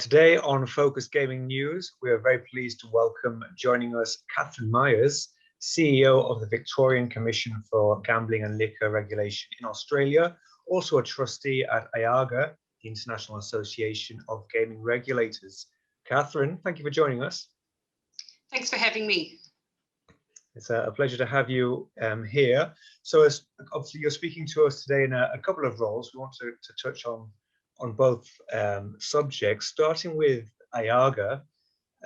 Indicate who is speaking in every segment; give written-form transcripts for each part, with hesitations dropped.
Speaker 1: Today on Focus Gaming News, we are very pleased to welcome joining us Catherine Myers, CEO of the Victorian Commission for Gambling and Liquor Regulation in Australia, also a trustee at IAGR, the International Association of Gaming Regulators. Catherine, thank you for joining us.
Speaker 2: Thanks for having me.
Speaker 1: It's a pleasure to have you here. So as obviously you're speaking to us today in a couple of roles, we want to touch on both subjects, starting with IAGR.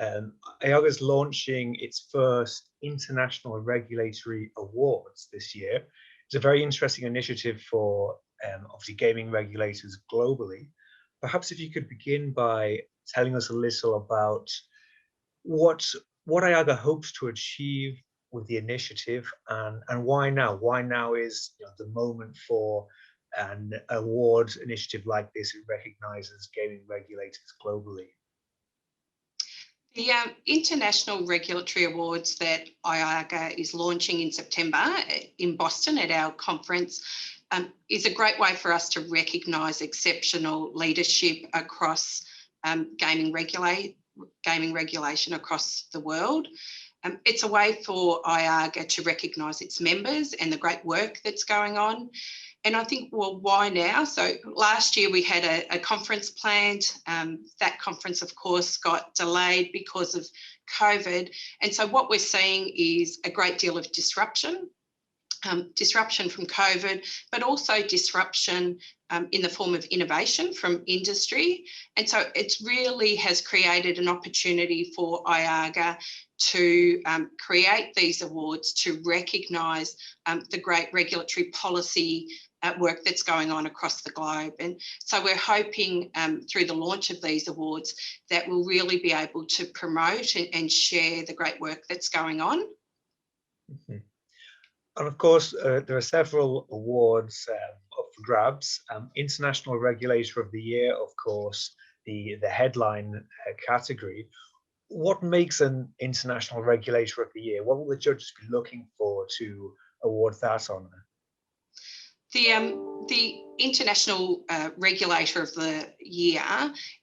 Speaker 1: IAGR is launching its first international regulatory awards this year. It's a very interesting initiative for obviously gaming regulators globally. Perhaps if you could begin by telling us a little about what IAGR hopes to achieve with the initiative, and why now? Why now is the moment for an award initiative like this. It recognises gaming regulators globally.
Speaker 2: The International Regulatory Awards that IAGR is launching in September in Boston at our conference is a great way for us to recognise exceptional leadership across gaming regulation across the world. It's a way for IAGR to recognise its members and the great work that's going on. And I think, well, why now? So last year we had a conference planned. That conference, of course, got delayed because of COVID. And so what we're seeing is a great deal of disruption. Disruption from COVID, but also disruption in the form of innovation from industry. And so it really has created an opportunity for IAGR to create these awards to recognise the great regulatory policy work that's going on across the globe. And so we're hoping through the launch of these awards that we'll really be able to promote and share the great work that's going on.
Speaker 1: Mm-hmm. And of course, there are several awards up for grabs. International Regulator of the Year, of course, the headline category. What makes an International Regulator of the Year? What will the judges be looking for to award that honour?
Speaker 2: The International Regulator of the Year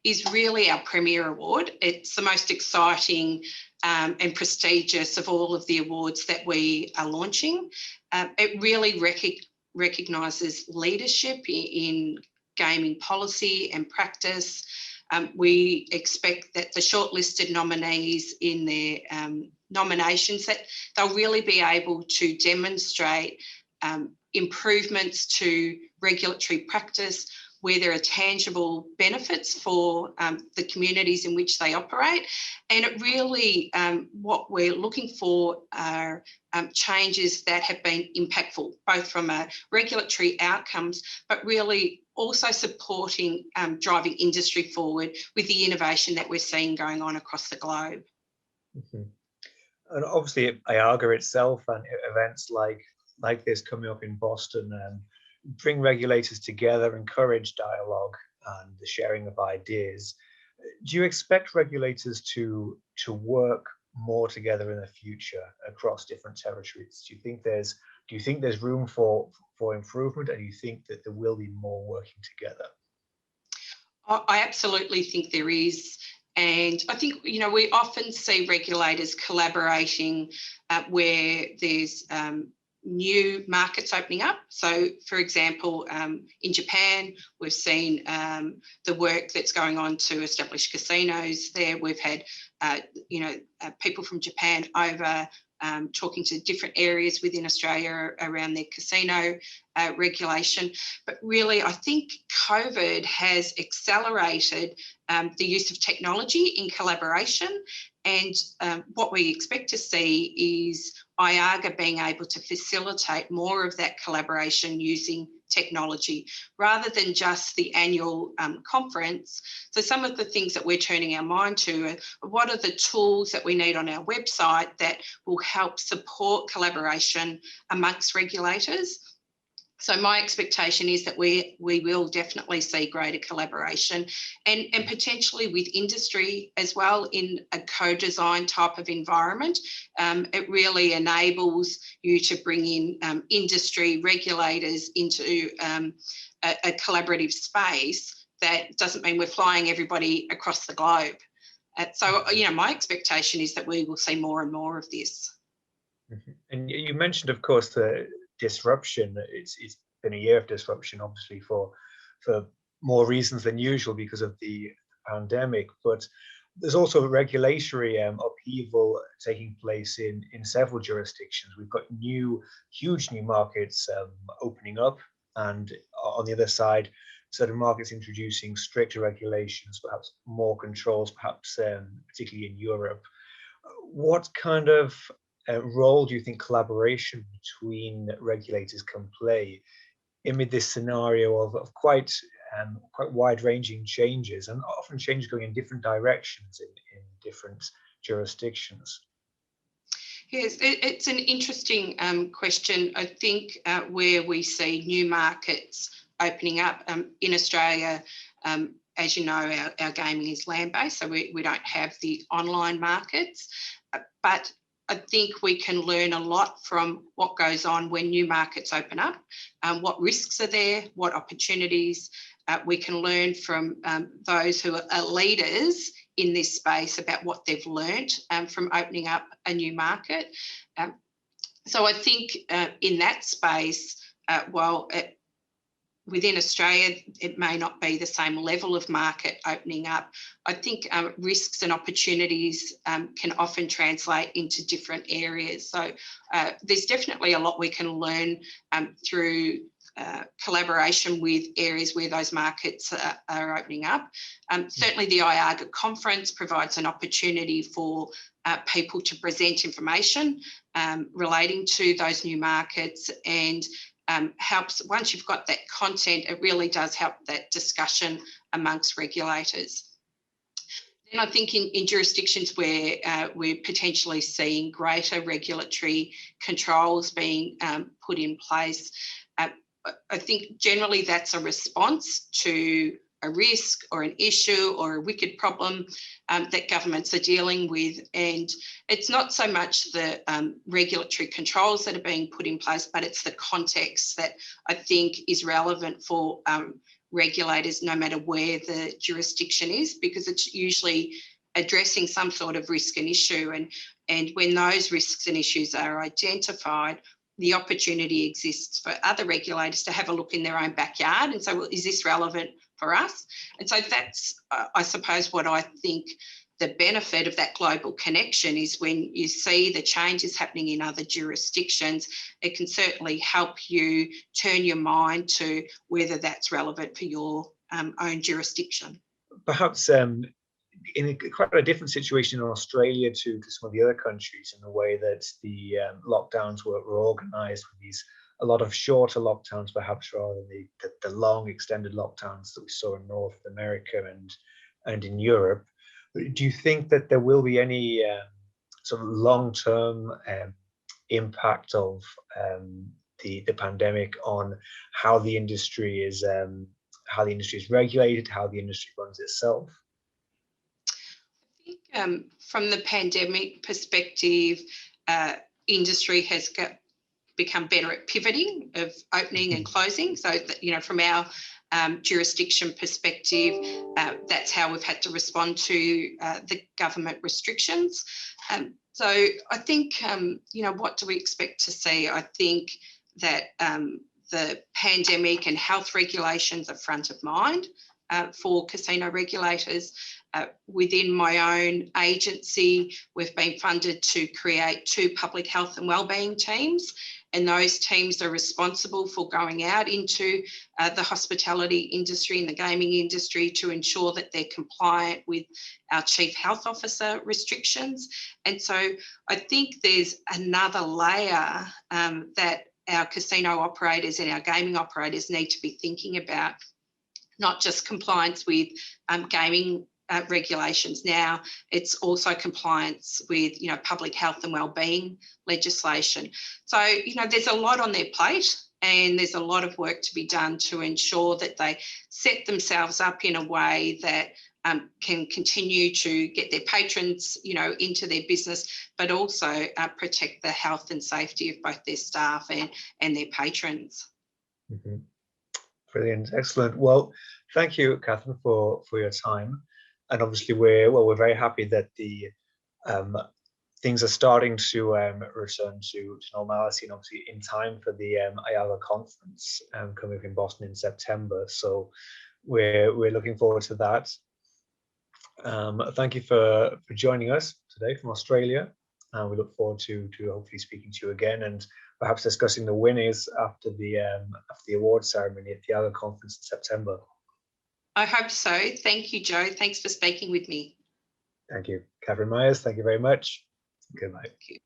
Speaker 2: is really our premier award. It's the most exciting and prestigious of all of the awards that we are launching. It really recognises leadership in gaming policy and practice. We expect that the shortlisted nominees in their nominations, that they'll really be able to demonstrate improvements to regulatory practice where there are tangible benefits for the communities in which they operate. And it really, what we're looking for are changes that have been impactful, both from a regulatory outcomes, but really also supporting driving industry forward with the innovation that we're seeing going on across the globe.
Speaker 1: Mm-hmm. And obviously IAGR itself and events like this coming up in Boston bring regulators together, encourage dialogue and the sharing of ideas. Do you expect regulators to work more together in the future across different territories? Do you think there's room for improvement, and do you think that there will be more working together?
Speaker 2: I absolutely think there is. And I think, we often see regulators collaborating where there's new markets opening up. So, for example, in Japan, we've seen the work that's going on to establish casinos there. We've had, people from Japan over talking to different areas within Australia around their casino regulation. But really, I think COVID has accelerated the use of technology in collaboration. And what we expect to see is IAGR being able to facilitate more of that collaboration using technology rather than just the annual conference. So some of the things that we're turning our mind to are what are the tools that we need on our website that will help support collaboration amongst regulators. So my expectation is that we will definitely see greater collaboration and potentially with industry as well in a co-design type of environment. It really enables you to bring in industry regulators into a collaborative space that doesn't mean we're flying everybody across the globe. So, my expectation is that we will see more and more of this.
Speaker 1: And you mentioned, of course, the disruption. It's been a year of disruption, obviously, for more reasons than usual because of the pandemic. But there's also a regulatory upheaval taking place in several jurisdictions. We've got huge new markets opening up, and on the other side, certain markets introducing stricter regulations, perhaps more controls, perhaps particularly in Europe. What kind of role do you think collaboration between regulators can play amid this scenario of quite wide-ranging changes, and often changes going in different directions in different jurisdictions?
Speaker 2: Yes, it's an interesting question. I think where we see new markets opening up in Australia, as you know, our gaming is land-based, so we don't have the online markets. But I think we can learn a lot from what goes on when new markets open up, what risks are there, what opportunities. We can learn from those who are leaders in this space about what they've learned from opening up a new market. So I think in that space, within Australia, it may not be the same level of market opening up. I think risks and opportunities can often translate into different areas. So there's definitely a lot we can learn through collaboration with areas where those markets are opening up. Certainly the IAGR conference provides an opportunity for people to present information relating to those new markets, and helps, once you've got that content, it really does help that discussion amongst regulators. Then I think in jurisdictions where we're potentially seeing greater regulatory controls being put in place, I think generally that's a response to a risk or an issue or a wicked problem that governments are dealing with. And it's not so much the regulatory controls that are being put in place, but it's the context that I think is relevant for regulators, no matter where the jurisdiction is, because it's usually addressing some sort of risk and issue. And when those risks and issues are identified, the opportunity exists for other regulators to have a look in their own backyard and say, well, is this relevant for us? And so that's, I suppose, what I think the benefit of that global connection is. When you see the changes happening in other jurisdictions, it can certainly help you turn your mind to whether that's relevant for your own jurisdiction.
Speaker 1: Perhaps in quite a different situation in Australia to some of the other countries, in the way that the lockdowns were organised, with a lot of shorter lockdowns perhaps, rather than the long extended lockdowns that we saw in North America and in Europe. Do you think that there will be any sort of long-term impact of the pandemic on how the industry is regulated, how the industry runs itself?
Speaker 2: I think from the pandemic perspective, industry has become better at pivoting, of opening and closing. So that, from our jurisdiction perspective, that's how we've had to respond to the government restrictions. So I think, what do we expect to see? I think that the pandemic and health regulations are front of mind for casino regulators. Within my own agency, we've been funded to create 2 public health and wellbeing teams, and those teams are responsible for going out into the hospitality industry and the gaming industry to ensure that they're compliant with our Chief Health Officer restrictions. And so I think there's another layer that our casino operators and our gaming operators need to be thinking about, not just compliance with gaming regulations now, it's also compliance with public health and wellbeing legislation. So there's a lot on their plate, and there's a lot of work to be done to ensure that they set themselves up in a way that can continue to get their patrons into their business, but also protect the health and safety of both their staff and their patrons.
Speaker 1: Mm-hmm. Brilliant, excellent. Well, thank you, Catherine, for your time. And obviously, we're very happy that the things are starting to return to normality, and obviously in time for the IAGR conference coming up in Boston in September. So we're looking forward to that. Thank you for joining us today from Australia. We look forward to hopefully speaking to you again, and perhaps discussing the winners after the award ceremony at the IAGR conference in September.
Speaker 2: I hope so. Thank you, Joe. Thanks for speaking with me.
Speaker 1: Thank you, Catherine Myers. Thank you very much. Good night.
Speaker 2: Thank you.